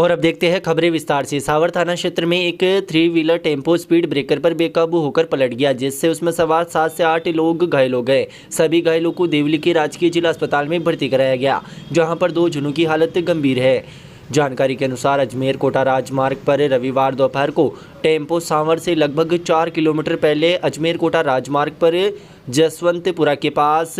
और अब देखते हैं खबरें विस्तार से। सावर थाना क्षेत्र में एक 3 व्हीलर टेम्पो स्पीड ब्रेकर पर बेकाबू होकर पलट गया, जिससे उसमें सवार 7 से 8 लोग घायल हो गए। सभी घायलों को देवली के राजकीय जिला अस्पताल में भर्ती कराया गया, जहां पर 2 जनों की हालत गंभीर है। जानकारी के अनुसार अजमेर कोटा राजमार्ग पर रविवार दोपहर को टेम्पो सावर से लगभग 4 किलोमीटर पहले अजमेर कोटा राजमार्ग पर जसवंतपुरा के पास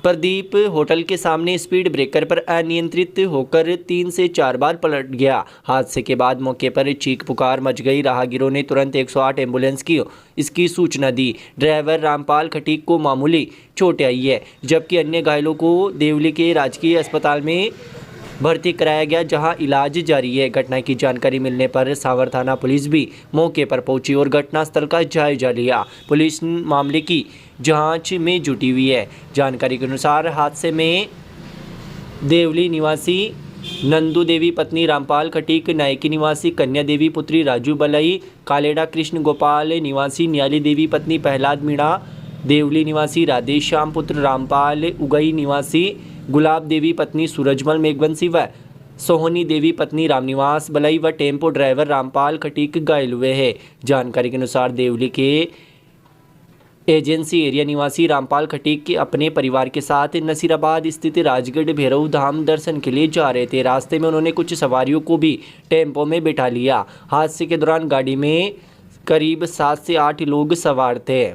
प्रदीप होटल के सामने स्पीड ब्रेकर पर अनियंत्रित होकर 3 से 4 बार पलट गया। हादसे के बाद मौके पर चीख पुकार मच गई। राहगीरों ने तुरंत 108 एम्बुलेंस की इसकी सूचना दी। ड्राइवर रामपाल खटीक को मामूली चोटें आई है, जबकि अन्य घायलों को देवली के राजकीय अस्पताल में भर्ती कराया गया, जहां इलाज जारी है। घटना की जानकारी मिलने पर सावर थाना पुलिस भी मौके पर पहुंची और घटनास्थल का जायजा लिया। पुलिस मामले की जांच में जुटी हुई है। जानकारी के अनुसार हादसे में देवली निवासी नंदू देवी पत्नी रामपाल खटीक, नायकी निवासी कन्या देवी पुत्री राजू बलई, कालेड़ा कृष्ण गोपाल निवासी न्याली देवी पत्नी प्रहलाद मीणा, देवली निवासी राधेश्याम पुत्र रामपाल, उगई निवासी गुलाब देवी पत्नी सूरजमल मेघवंशी व सोहनी देवी पत्नी रामनिवास बलई व टेम्पो ड्राइवर रामपाल खटीक घायल हुए हैं। जानकारी के अनुसार देवली के एजेंसी एरिया निवासी रामपाल खटीक के अपने परिवार के साथ नसीराबाद स्थित राजगढ़ भैरव धाम दर्शन के लिए जा रहे थे। रास्ते में उन्होंने कुछ सवारियों को भी टेम्पो में बिठा लिया। हादसे के दौरान गाड़ी में करीब 7 से 8 लोग सवार थे।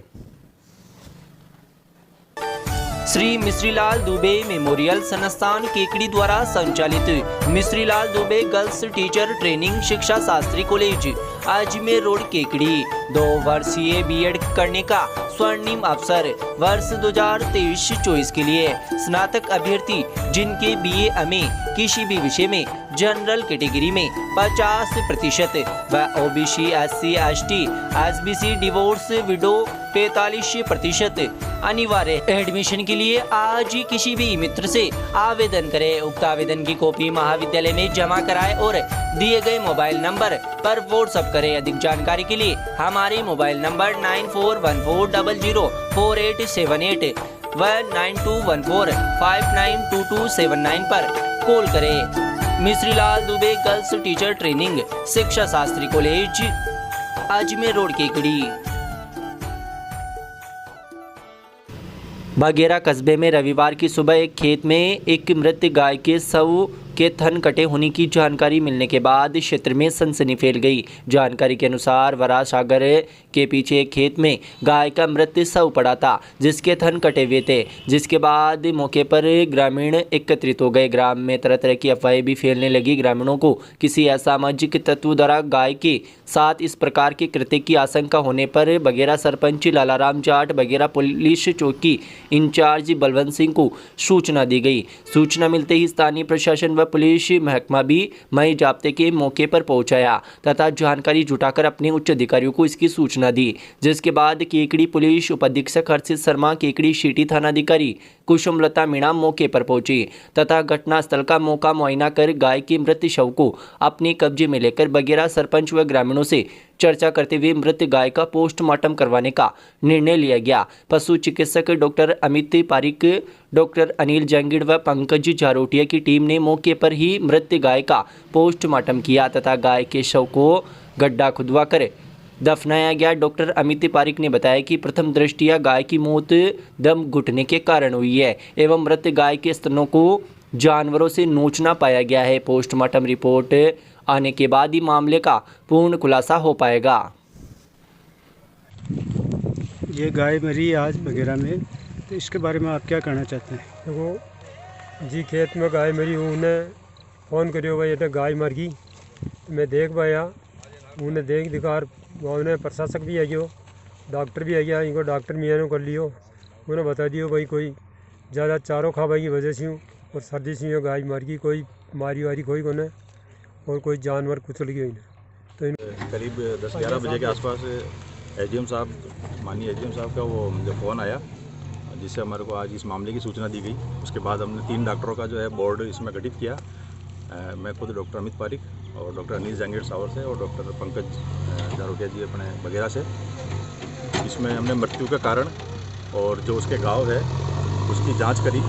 श्री मिश्रीलाल दुबे मेमोरियल संस्थान केकड़ी द्वारा संचालित Mishrilal Dubey girls teacher training शिक्षा शास्त्री कॉलेज अजमेर रोड केकड़ी 2 वर्षीय बीएड करने का स्वर्णिम अवसर। वर्ष 2023-24 के लिए स्नातक अभ्यर्थी जिनके बीए में किसी भी विषय में जनरल कैटेगरी में 50% व OBC SC ST SBC divorce window 45% अनिवार्य। एडमिशन के लिए आज ही किसी भी मित्र से आवेदन करें। उक्त आवेदन की कॉपी महाविद्यालय में जमा कराएं और दिए गए मोबाइल नंबर पर व्हाट्सएप करें। अधिक जानकारी के लिए हमारे मोबाइल नंबर 9414004878 व 9214592279 पर कॉल करें। Mishrilal Dubey girls teacher training शिक्षा शास्त्री कॉलेज अजमेर रोड केकड़ी। बघेरा कस्बे में रविवार की सुबह एक खेत में एक मृत गाय के शव के थन कटे होने की जानकारी मिलने के बाद क्षेत्र में सनसनी फैल गई। जानकारी के अनुसार वरा सागर के पीछे एक खेत में गाय का मृत शव पड़ा था, जिसके थन कटे हुए थे। जिसके बाद मौके पर ग्रामीण एकत्रित हो गए। ग्राम में तरह तरह की अफवाहें भी फैलने लगी। ग्रामीणों को किसी असामाजिक तत्व द्वारा गाय के साथ इस प्रकार के कृत्य की आशंका होने पर बघेरा सरपंच लालाराम जाट, बघेरा पुलिस चौकी इंचार्ज बलवंत सिंह को सूचना दी गई। सूचना मिलते ही स्थानीय प्रशासन व पुलिस महकमा भी मई जाब्ते के मौके पर पहुंचाया तथा जानकारी जुटाकर अपने उच्च अधिकारियों को इसकी सूचना दी। जिसके बाद केकड़ी पुलिस उपाधीक्षक हर्षित शर्मा, केकड़ी सिटी थानाधिकारी कुसुमलता मीणा मौके पर पहुंची तथा घटनास्थल का मौका मुआयना कर गाय के मृत शव को अपने कब्जे में लेकर बघेरा सरपंच व ग्रामीणों से चर्चा करते हुए मृत गाय का पोस्टमार्टम करवाने का निर्णय लिया गया। पशु चिकित्सक डॉक्टर अमित पारिक, डॉक्टर अनिल जंगीड़ व पंकज झारोटिया की टीम ने मौके पर ही मृत गाय का पोस्टमार्टम किया तथा गाय के शव को गड्ढा खुदवा कर दफनाया गया। डॉक्टर अमित पारिक ने बताया कि प्रथम दृष्टया गाय की मौत दम घुटने के कारण हुई है एवं मृत गाय के स्तनों को जानवरों से नोचना पाया गया है। पोस्टमार्टम रिपोर्ट आने के बाद ही मामले का पूर्ण खुलासा हो पाएगा। ये गाय मरी आज बघेरा में, तो इसके बारे में आप क्या कहना चाहते हैं? देखो जी, खेत में गाय मरी, उन्हें फ़ोन करियो भाई ये गाय मर गई। मैं देख पाया, उन्हें देख दिखार उन्हें प्रशासक भी आ गयो, डॉक्टर भी आ गया, इनको डॉक्टर मियाँ कर लियो। उन्हें बता दियो भाई कोई ज़्यादा चारों खाबाई की वजह से और सर्दी से गाय मर गई, कोई मारी वारी कोई कोने और कोई जानवर कुचल गया। तो करीब 10-11 बजे के आसपास एसडीएम साहब, माननीय एसडीएम साहब का वो मुझे फ़ोन आया, जिससे हमारे को आज इस मामले की सूचना दी गई। उसके बाद हमने 3 डॉक्टरों का जो है बोर्ड इसमें गठित किया। मैं खुद डॉक्टर अमित पारिक और डॉक्टर अनिल जंगीड़ सावर से और डॉक्टर पंकज झारोटिया जी अपने बघेरा से। इसमें हमने मृत्यु का कारण और जो उसके घाव है उसकी जांच करी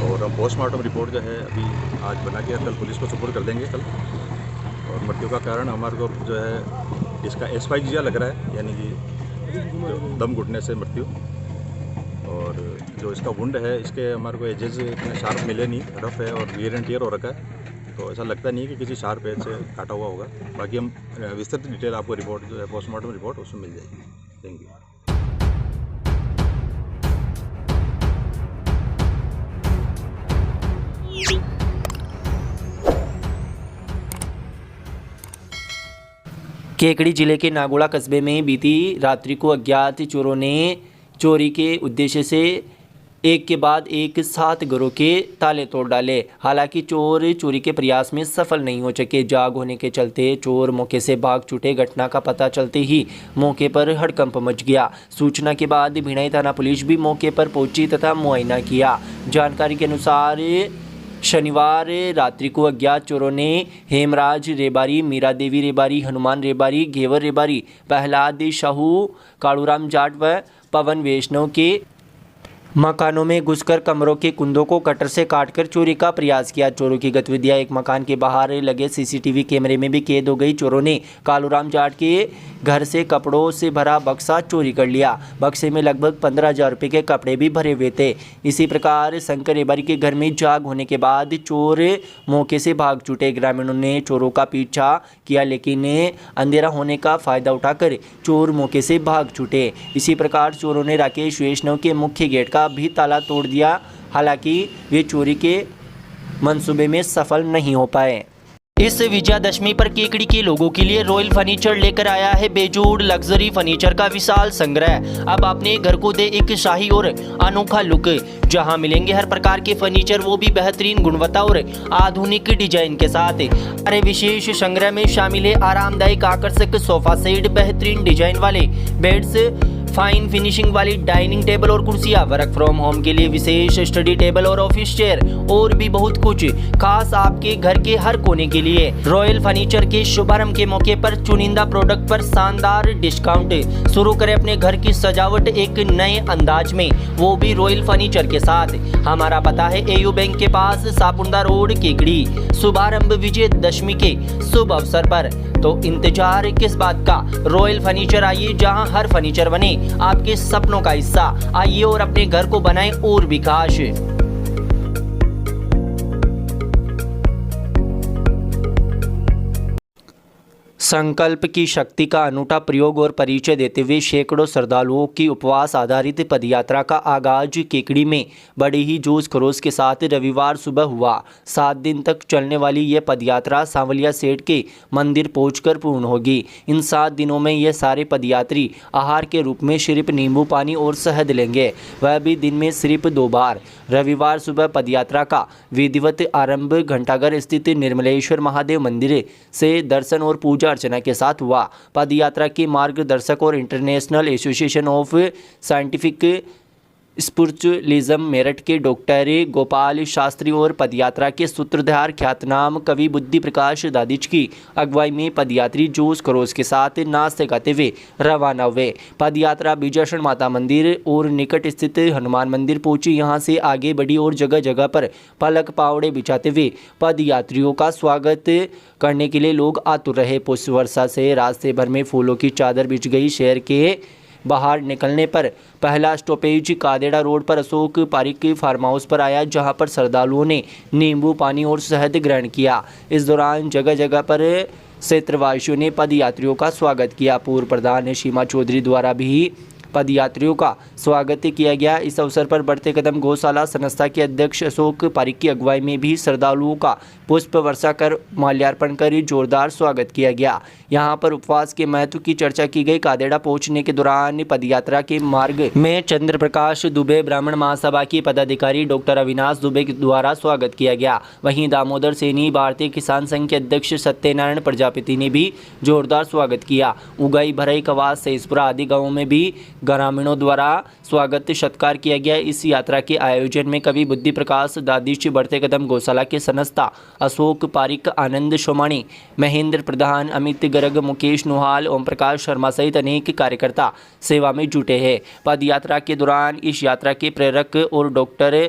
और हम पोस्टमार्टम रिपोर्ट जो है अभी आज बना के कल पुलिस को सुपुर्द कर देंगे कल। और मृत्यु का कारण हमारे को जो है इसका एस्फाइक्सिया लग रहा है, यानी कि जो दम घुटने से मृत्यु। और जो इसका वुंड है इसके हमारे को एजेस इतने शार्प मिले नहीं, रफ है और वियर एंड टियर हो रखा है, तो ऐसा लगता नहीं कि किसी शार्प एज से काटा हुआ होगा। बाकी हम विस्तृत डिटेल आपको रिपोर्ट जो है पोस्टमार्टम रिपोर्ट उसमें मिल जाएगी। Thank you. केकड़ी जिले के नागोड़ा कस्बे में बीती रात्रि को अज्ञात चोरों ने चोरी के उद्देश्य से एक के बाद एक 7 घरों के ताले तोड़ डाले। हालांकि चोर चोरी के प्रयास में सफल नहीं हो सके। जाग होने के चलते चोर मौके से भाग छूटे। घटना का पता चलते ही मौके पर हड़कंप मच गया। सूचना के बाद भिनाई थाना पुलिस भी मौके पर पहुंची तथा मुआयना किया। जानकारी के अनुसार शनिवार रात्रि को अज्ञात चोरों ने हेमराज रेबारी, मीरा देवी रेबारी, हनुमान रेबारी, घेवर रेबारी, प्रहलाद शाहू, कालूराम जाट व पवन वैष्णव के मकानों में घुसकर कमरों के कुंदों को कटर से काटकर चोरी का प्रयास किया। चोरों की गतिविधियां एक मकान के बाहर लगे सीसीटीवी कैमरे में भी कैद हो गई। चोरों ने कालूराम जाट के घर से कपड़ों से भरा बक्सा चोरी कर लिया। बक्से में लगभग 15,000 रुपये के कपड़े भी भरे हुए थे। इसी प्रकार शंकर रेबारी के घर में जाग होने के बाद चोर मौके से भाग छूटे। ग्रामीणों ने चोरों का पीछा किया, लेकिन अंधेरा होने का फायदा उठाकर चोर मौके से भाग छूटे। इसी प्रकार चोरों ने राकेश वैष्णव के मुख्य गेट का भी ताला तोड़ दिया। हालांकि वे चोरी के मंसूबे में सफल नहीं हो पाए। इस विजयादशमी पर केकड़ी के लोगों के लिए रॉयल फर्नीचर लेकर आया है बेजोड़ लग्जरी फर्नीचर का विशाल संग्रह। अब अपने घर को दे एक शाही और अनोखा लुक, जहां मिलेंगे हर प्रकार के फर्नीचर, वो भी बेहतरीन गुणवत्ता और आधुनिक डिजाइन के साथ। अरे विशेष संग्रह में शामिल है आरामदायक आकर्षक सोफा सेट, बेहतरीन डिजाइन वाले बेड्स, फाइन फिनिशिंग वाली डाइनिंग टेबल और कुर्सियां, वर्क फ्रॉम होम के लिए विशेष स्टडी टेबल और ऑफिस चेयर, और भी बहुत कुछ खास आपके घर के हर कोने के लिए। रॉयल फर्नीचर के शुभारंभ के मौके पर चुनिंदा प्रोडक्ट पर शानदार डिस्काउंट। शुरू करें अपने घर की सजावट एक नए अंदाज में, वो भी रॉयल फर्नीचर के साथ। हमारा पता है एयू बैंक के पास, सापुंदा रोड, केकड़ी। शुभारंभ विजयदशमी के शुभ अवसर पर, तो इंतजार किस बात का। रॉयल फर्नीचर आइए, जहां हर फर्नीचर बने आपके सपनों का हिस्सा। आइए और अपने घर को बनाएं और भी खास। संकल्प की शक्ति का अनूठा प्रयोग और परिचय देते हुए सैकड़ों श्रद्धालुओं की उपवास आधारित पदयात्रा का आगाज केकड़ी में बड़े ही जोश खरोश के साथ रविवार सुबह हुआ। 7 दिन तक चलने वाली यह पदयात्रा सांवलिया सेठ के मंदिर पहुंचकर पूर्ण होगी। इन 7 दिनों में यह सारे पदयात्री आहार के रूप में सिर्फ नींबू पानी और शहद लेंगे, वह भी दिन में सिर्फ 2 बार। रविवार सुबह पदयात्रा का विधिवत आरंभ घंटाघर स्थित निर्मलेश्वर महादेव मंदिर से दर्शन और पूजा अर्चना के साथ हुआ। पदयात्रा के मार्गदर्शक और international association of scientific spiritualism Meerut के डॉक्टर गोपाल शास्त्री और पदयात्रा के सूत्रधार ख्यातनाम कवि बुद्धि प्रकाश दादिच की अगुवाई में पदयात्री जोश खरोश के साथ नाचते गाते हुए रवाना हुए। पदयात्रा बिजासन माता मंदिर और निकट स्थित हनुमान मंदिर पहुंची। यहां से आगे बढ़ी और जगह जगह पर पलक पावड़े बिछाते हुए पदयात्रियों का स्वागत करने के लिए लोग आतुर रहे। पुष्प वर्षा से रास्ते भर में फूलों की चादर बिछ गई। शहर के बाहर निकलने पर पहला स्टॉपेज कादेड़ा रोड पर अशोक पारिक फार्म हाउस पर आया, जहां पर श्रद्धालुओं ने नींबू पानी और शहद ग्रहण किया। इस दौरान जगह जगह पर क्षेत्रवासियों ने पदयात्रियों का स्वागत किया। पूर्व प्रधान सीमा चौधरी द्वारा भी पदयात्रियों का स्वागत किया गया। इस अवसर पर बढ़ते कदम गौशाला संस्था के अध्यक्ष अशोक पारिक की अगुवाई में भी श्रद्धालुओं का पुष्प वर्षा कर माल्यार्पण कर जोरदार स्वागत किया गया। यहां पर उपवास के महत्व की चर्चा की गई। कादेड़ा पहुंचने के दौरान पदयात्रा के मार्ग में चंद्र प्रकाश दुबे, ब्राह्मण महासभा की पदाधिकारी डॉक्टर अविनाश दुबे द्वारा स्वागत किया गया। वहीं दामोदर सैनी, भारतीय किसान संघ के अध्यक्ष सत्यनारायण प्रजापति ने भी जोरदार स्वागत किया। उगाई, भरई, कवास, सैसपुरा आदि गाँवों में भी ग्रामीणों द्वारा स्वागत सत्कार किया गया। इस यात्रा के आयोजन में कवि बुद्धि प्रकाश दादिच, बढ़ते कदम गौशाला के संस्था अशोक पारिक, आनंद सोमाणी, महेंद्र प्रधान, अमित गर्ग, मुकेश नुहाल, ओम प्रकाश शर्मा सहित अनेक कार्यकर्ता सेवा में जुटे हैं। पद यात्रा के दौरान इस यात्रा के प्रेरक और डॉक्टर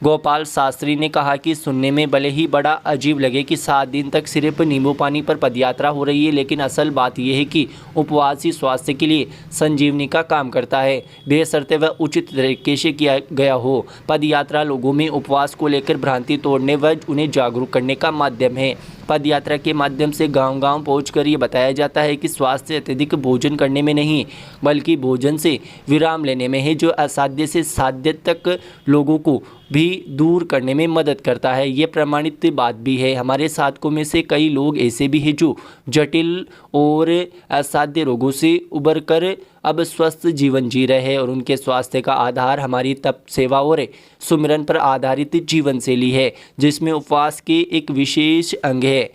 गोपाल शास्त्री ने कहा कि सुनने में भले ही बड़ा अजीब लगे कि 7 दिन तक सिर्फ नींबू पानी पर पदयात्रा हो रही है, लेकिन असल बात यह है कि उपवास ही स्वास्थ्य के लिए संजीवनी का काम करता है, बेशर्ते वह उचित तरीके से किया गया हो। पदयात्रा लोगों में उपवास को लेकर भ्रांति तोड़ने व उन्हें जागरूक करने का माध्यम है। पदयात्रा के माध्यम से गांव-गांव पहुंचकर ये बताया जाता है कि स्वास्थ्य अत्यधिक भोजन करने में नहीं, बल्कि भोजन से विराम लेने में है, जो असाध्य से साध्य तक लोगों को भी दूर करने में मदद करता है। ये प्रमाणित बात भी है। हमारे साधकों में से कई लोग ऐसे भी हैं जो जटिल और असाध्य रोगों से उबर कर अब स्वस्थ जीवन जी रहे हैं और उनके स्वास्थ्य का आधार हमारी तप, सेवा और सुमिरन पर आधारित जीवन शैली है, जिसमें उपवास के एक विशेष अंग है।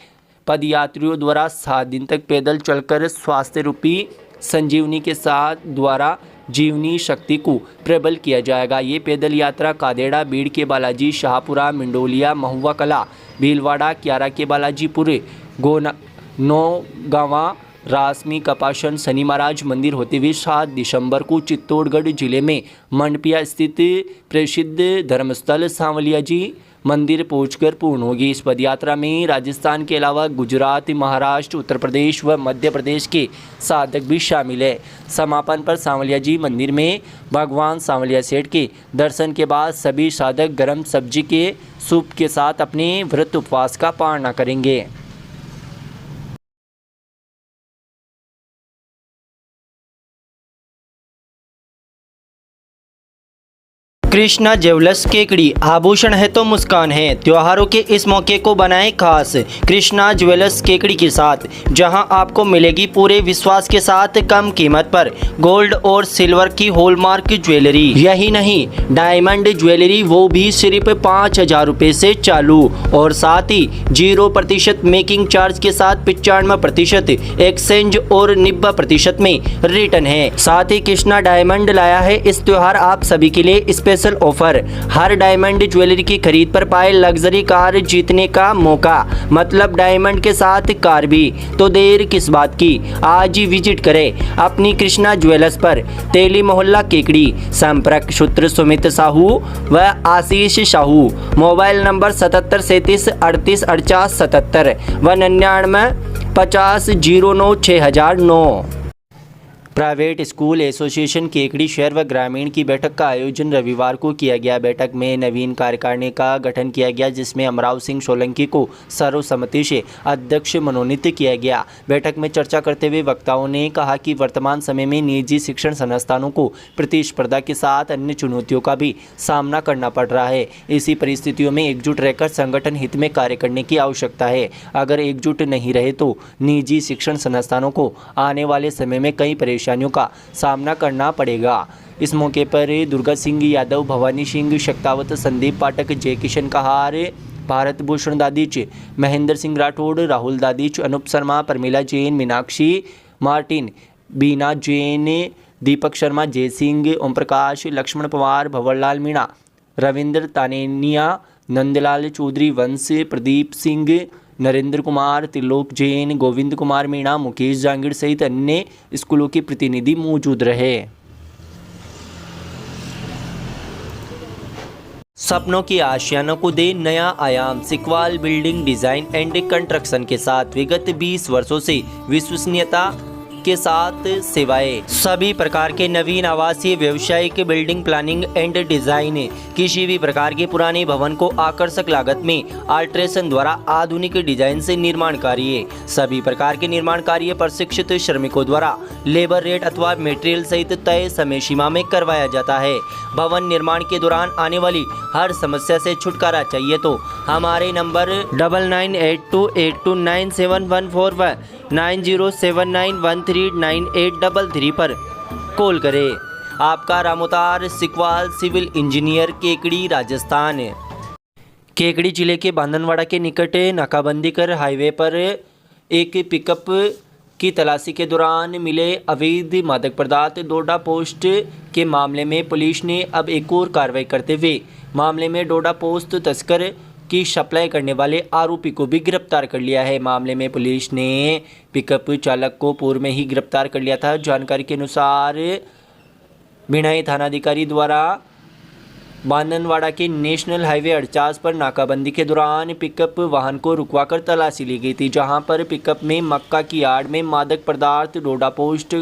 पदयात्रियों द्वारा 7 दिन तक पैदल चलकर स्वास्थ्य रूपी संजीवनी के साथ द्वारा जीवनी शक्ति को प्रबल किया जाएगा। ये पैदल यात्रा कादेड़ा, बीड़ के बालाजी, शाहपुरा, मिंडोलिया, महुआ कला, भीलवाड़ा, क्यारा के बालाजीपुर, नौगावा, रासमी, कपाशन, शनि महाराज मंदिर होते हुए 7 दिसंबर को चित्तौड़गढ़ जिले में मंडपिया स्थित प्रसिद्ध धर्मस्थल सांवलिया जी मंदिर पहुंचकर पूर्ण होगी। इस पदयात्रा में राजस्थान के अलावा गुजरात, महाराष्ट्र, उत्तर प्रदेश व मध्य प्रदेश के साधक भी शामिल है। समापन पर सांवलिया जी मंदिर में भगवान सांवलिया सेठ के दर्शन के बाद सभी साधक गर्म सब्जी के सूप के साथ अपने व्रत उपवास का पालना करेंगे। कृष्णा ज्वेलर्स केकड़ी, आभूषण है तो मुस्कान है। त्योहारों के इस मौके को बनाएं खास कृष्णा ज्वेलर्स केकड़ी के साथ, जहां आपको मिलेगी पूरे विश्वास के साथ कम कीमत पर गोल्ड और सिल्वर की हॉलमार्क ज्वेलरी। यही नहीं, डायमंड ज्वेलरी वो भी सिर्फ 5,000 रुपये से चालू, और साथ ही 0% मेकिंग चार्ज के साथ 95% एक्सचेंज और 90% में रिटर्न है। साथ ही कृष्णा डायमंड लाया है इस त्योहार आप सभी के लिए स्पेशल ऑफर। हर डायमंड ज्वेलरी की खरीद पर पाए लग्जरी कार जीतने का मौका, मतलब डायमंड के साथ कार भी। तो देर किस बात की, आज ही विजिट करें अपनी कृष्णा ज्वेलर्स पर, तेली मोहल्ला केकड़ी। संपर्क सूत्र सुमित साहू व आशीष साहू। मोबाइल नंबर 77 37 38 48 77 व 99 50 09 6009। प्राइवेट स्कूल एसोसिएशन केकड़ी शहर व ग्रामीण की बैठक का आयोजन रविवार को किया गया। बैठक में नवीन कार्यकारिणी का गठन किया गया, जिसमें अमराव सिंह सोलंकी को सर्वसम्मति से अध्यक्ष मनोनीत किया गया। बैठक में चर्चा करते हुए वक्ताओं ने कहा कि वर्तमान समय में निजी शिक्षण संस्थानों को प्रतिस्पर्धा के साथ अन्य चुनौतियों का भी सामना करना पड़ रहा है। इसी परिस्थितियों में एकजुट रहकर संगठन हित में कार्य करने की आवश्यकता है। अगर एकजुट नहीं रहे तो निजी शिक्षण संस्थानों को आने वाले समय में कई परेशानियों का सामना करना पड़ेगा। इस मौके पर दुर्गा सिंह यादव, भवानी सिंह शक्तावत, संदीप पाठक, जय किशन कहार, भारत भूषण दादीच, महेंद्र सिंह राठौड़, राहुल दादीच, अनूप शर्मा, परमिला जैन, मीनाक्षी मार्टिन, बीना जैन, दीपक शर्मा, जय सिंह, ओम प्रकाश, लक्ष्मण पवार, भंवरलाल मीणा, रविंद्र तानेनिया, नंदलाल चौधरी, वंश, प्रदीप सिंह, नरेंद्र कुमार, त्रिलोक जैन, गोविंद कुमार मीणा, मुकेश जांगीर सहित अन्य स्कूलों के प्रतिनिधि मौजूद रहे। सपनों की आशियानों को दे नया आयाम, सिकवाल बिल्डिंग डिजाइन एंड कंस्ट्रक्शन के साथ विगत 20 वर्षों से विश्वसनीयता के साथ सेवाएं। सभी प्रकार के नवीन आवासीय, व्यावसायिक, बिल्डिंग प्लानिंग एंड डिजाइन, किसी भी प्रकार के पुराने भवन को आकर्षक लागत में अल्ट्रेशन द्वारा आधुनिक डिजाइन से निर्माण कार्य। सभी प्रकार के निर्माण कार्य प्रशिक्षित श्रमिकों द्वारा लेबर रेट अथवा मटेरियल सहित तय समय सीमा में करवाया जाता है। भवन निर्माण के दौरान आने वाली हर समस्या से छुटकारा चाहिए तो हमारे नंबर 9982829714 व 9079139833 पर कॉल करें। आपका रामोतार सिकवाल सिविल इंजीनियर, केकड़ी, राजस्थान। केकड़ी जिले के बांधनवाड़ा के निकट नाकाबंदी कर हाईवे पर एक पिकअप की तलाशी के दौरान मिले अवैध मादक पदार्थ डोडा पोस्ट के मामले में पुलिस ने अब एक और कार्रवाई करते हुए मामले में डोडा पोस्ट तस्कर की सप्लाई करने वाले आरोपी को भी गिरफ्तार कर लिया है। मामले में पुलिस ने पिकअप चालक को पूर्व में ही गिरफ्तार कर लिया था। जानकारी के अनुसार बिनाई थानाधिकारी द्वारा बाननवाड़ा के नेशनल हाईवे 48 पर नाकाबंदी के दौरान पिकअप वाहन को रुकवाकर तलाशी ली गई थी, जहां पर पिकअप में मक्का की आड़ में मादक पदार्थ डोडा पोस्ट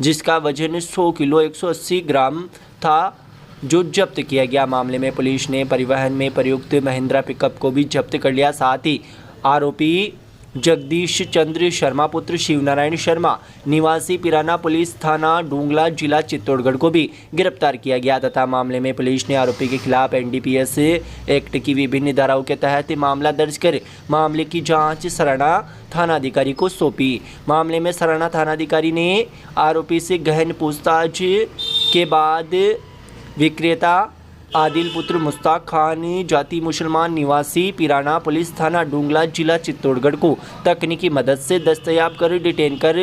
जिसका वजन 100 किलो 180 ग्राम था जो जब्त किया गया। मामले में पुलिस ने परिवहन में प्रयुक्त महिंद्रा पिकअप को भी जब्त कर लिया। साथ ही आरोपी जगदीश चंद्र शर्मा पुत्र शिवनारायण शर्मा निवासी पिराना पुलिस थाना डूंगला जिला चित्तौड़गढ़ को भी गिरफ्तार किया गया तथा मामले में पुलिस ने आरोपी के खिलाफ एनडीपीएस एक्ट की विभिन्न धाराओं के तहत मामला दर्ज कर मामले की जांच सराना थानाधिकारी को सौंपी। मामले में सराना थानाधिकारी ने आरोपी से गहन पूछताछ के बाद विक्रेता आदिल पुत्र मुश्ताक खान जाति मुसलमान निवासी पिराना पुलिस थाना डूंगला जिला चित्तौड़गढ़ को तकनीकी मदद से दस्तयाब कर डिटेन कर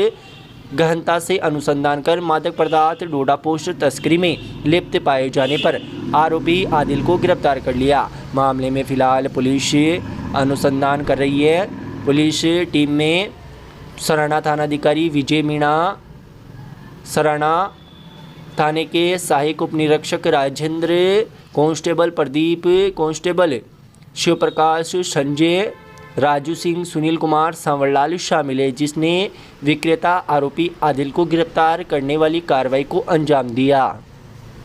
गहनता से अनुसंधान कर मादक पदार्थ डोडा पोस्ट तस्करी में लिप्त पाए जाने पर आरोपी आदिल को गिरफ्तार कर लिया। मामले में फिलहाल पुलिस अनुसंधान कर रही है। पुलिस टीम में सराना थानाधिकारी विजय मीणा, सराना थाने के सहायक उपनिरीक्षक राजेंद्र, कांस्टेबल प्रदीप, कांस्टेबल शिवप्रकाश, संजय, राजू सिंह, सुनील कुमार, सांवरलाल शामिल है, जिसने विक्रेता आरोपी आदिल को गिरफ्तार करने वाली कार्रवाई को अंजाम दिया।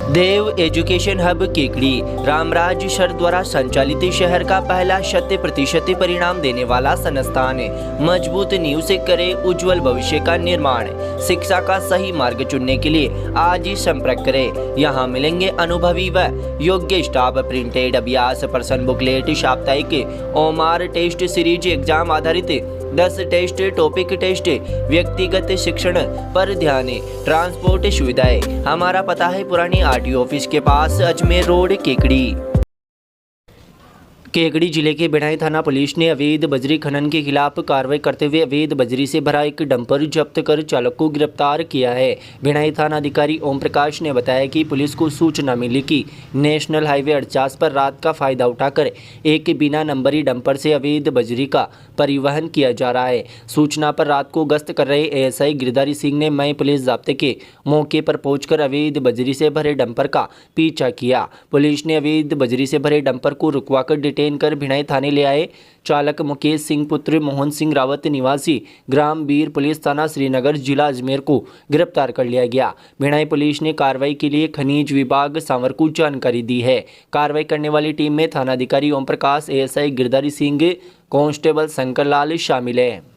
Dev Education Hub Kekri Ramraj sir द्वारा संचालित शहर का पहला 100% परिणाम देने वाला संस्थान मजबूत नींव से करे उज्जवल भविष्य का निर्माण। शिक्षा का सही मार्ग चुनने के लिए आज ही संपर्क करें। यहाँ मिलेंगे अनुभवी व योग्य स्टाफ, प्रिंटेड अभ्यास प्रश्न बुकलेट, साप्ताहिक ओमार टेस्ट सीरीज, एग्जाम आधारित 10 टेस्ट, टॉपिक टेस्ट, व्यक्तिगत शिक्षण पर ध्यान, ट्रांसपोर्ट सुविधाएं। हमारा पता है पुरानी आरटीओ ऑफिस के पास, अजमेर रोड, केकड़ी। केकड़ी जिले के बिढ़ाई थाना पुलिस ने अवैध बजरी खनन के खिलाफ कार्रवाई करते हुए अवैध बजरी से भरा एक डंपर जब्त कर चालक को गिरफ्तार किया है। बिढ़ाई थाना अधिकारी ओम प्रकाश ने बताया कि पुलिस को सूचना मिली कि नेशनल हाईवे 48 पर रात का फायदा उठाकर एक बिना नंबरी डंपर से अवैध बजरी का परिवहन किया जा रहा है। सूचना पर रात को गश्त कर रहे एएसआई गिरधारी सिंह ने मई पुलिस जाब्ते के मौके पर पहुंचकर अवैध बजरी से भरे डंपर का पीछा किया। पुलिस ने अवैध बजरी से भरे डंपर को रुकवाकर डिटेन कर भिड़ाई थाने ले आए। चालक मुकेश सिंह पुत्र मोहन सिंह रावत निवासी ग्राम बीर पुलिस थाना श्रीनगर जिला अजमेर को गिरफ्तार कर लिया गया। भिड़ाई पुलिस ने कार्रवाई के लिए खनिज विभाग सांवर को जानकारी दी है। कार्रवाई करने वाली टीम में थानाधिकारी ओम प्रकाश, एएसआई गिरधारी सिंह, कांस्टेबल शंकर लाल शामिल है।